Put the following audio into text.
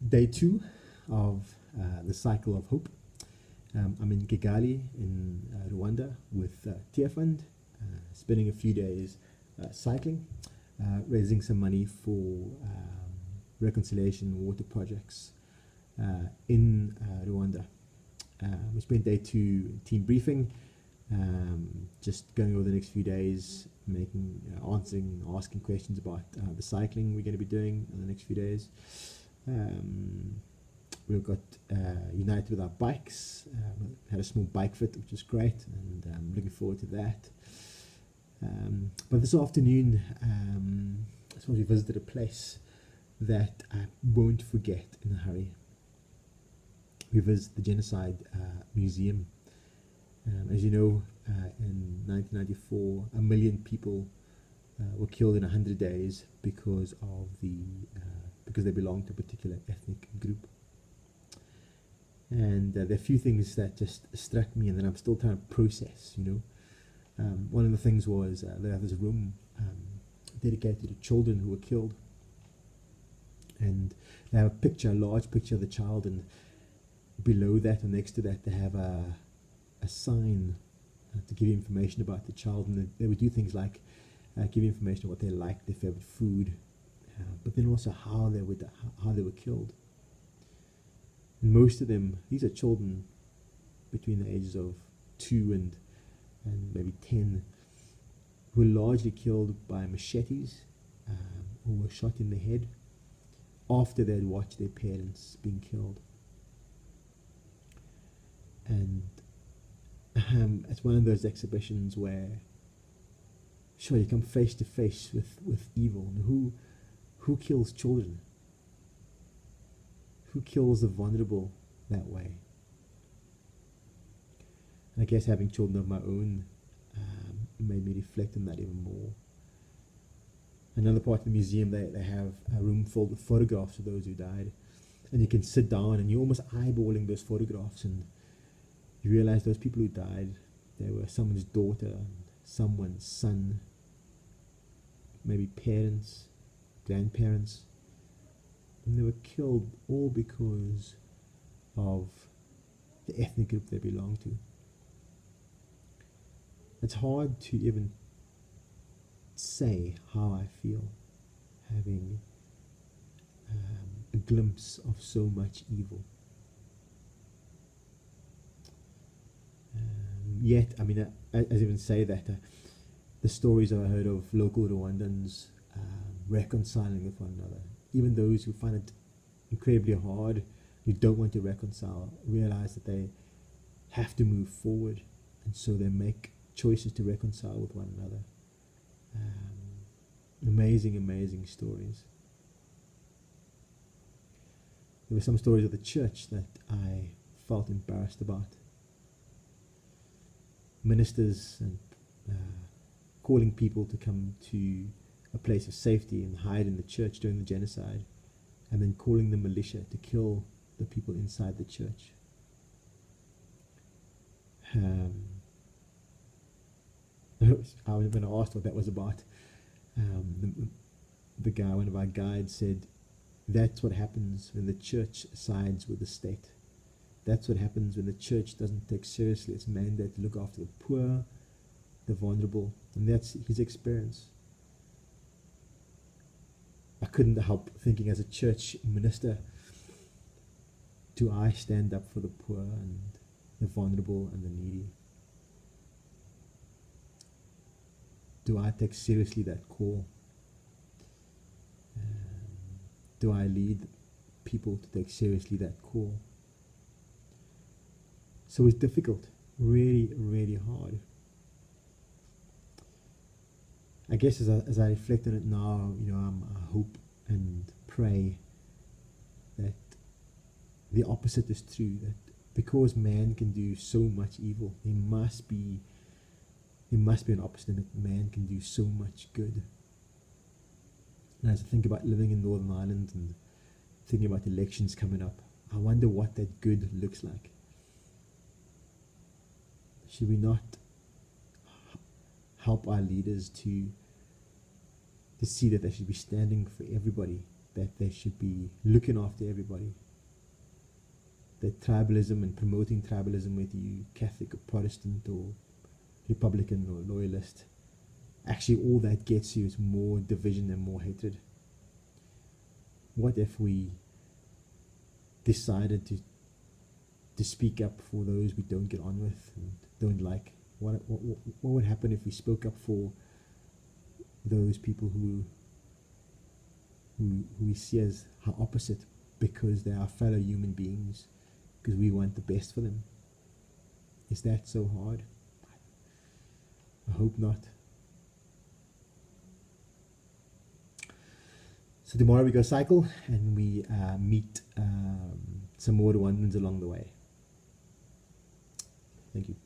day two of the cycle of hope. I'm in Kigali in Rwanda with Tear Fund, spending a few days cycling, raising some money for reconciliation water projects in Rwanda. We spent day two team briefing, just going over the next few days, asking questions about the cycling we're going to be doing in the next few days. We've got united with our bikes. Had a small bike fit, which is great, and I'm looking forward to that. But this afternoon, I suppose we visited a place that I won't forget in a hurry. We visited the Genocide Museum. As you know, in 1994, 1 million people were killed in 100 days because they belonged to a particular ethnic group. And there are a few things that just struck me and that I'm still trying to process, One of the things was they have this room dedicated to children who were killed. And they have a large picture of the child, and below that or next to that they have a sign to give you information about the child. And they would do things like give you information on what they liked, their favorite food, but then also how they were killed. And most of them, these are children between the ages of 2 and maybe 10, who were largely killed by machetes or were shot in the head after they had watched their parents being killed. And it's one of those exhibitions where, sure, you come face to face with evil. And who kills children? Who kills the vulnerable that way? And I guess having children of my own made me reflect on that even more. Another part of the museum, they have a room filled with photographs of those who died. And you can sit down and you're almost eyeballing those photographs, and you realize those people who died, they were someone's daughter, someone's son, maybe parents, grandparents. And they were killed all because of the ethnic group they belonged to. It's hard to even say how I feel having a glimpse of so much evil. Yet, I mean, as even say that, the stories I heard of local Rwandans reconciling with one another, even those who find it incredibly hard, who don't want to reconcile, realize that they have to move forward, and so they make choices to reconcile with one another. Amazing stories. There were some stories of the church that I felt embarrassed about. Ministers and calling people to come to a place of safety and hide in the church during the genocide, and then calling the militia to kill the people inside the church. I was going to ask what that was about. The guy, one of our guides, said, that's what happens when the church sides with the state. That's what happens when the church doesn't take seriously its mandate to look after the poor, the vulnerable, and that's his experience. I couldn't help thinking, as a church minister, do I stand up for the poor and the vulnerable and the needy? Do I take seriously that call? Do I lead people to take seriously that call? So it's difficult, really hard. I guess as I reflect on it now, I hope and pray that the opposite is true, that because man can do so much evil, there must be an opposite, that man can do so much good. And as I think about living in Northern Ireland and thinking about elections coming up, I wonder what that good looks like. Should we not help our leaders to see that they should be standing for everybody, that they should be looking after everybody. That tribalism and promoting tribalism, whether you Catholic or Protestant or Republican or loyalist, actually all that gets you is more division and more hatred. What if we decided to speak up for those we don't get on with and don't like? What would happen if we spoke up for those people who we see as our opposite, because they are fellow human beings, because we want the best for them? Is that so hard? I hope not. So tomorrow we go cycle, and we meet some more Rwandans along the way. Thank you.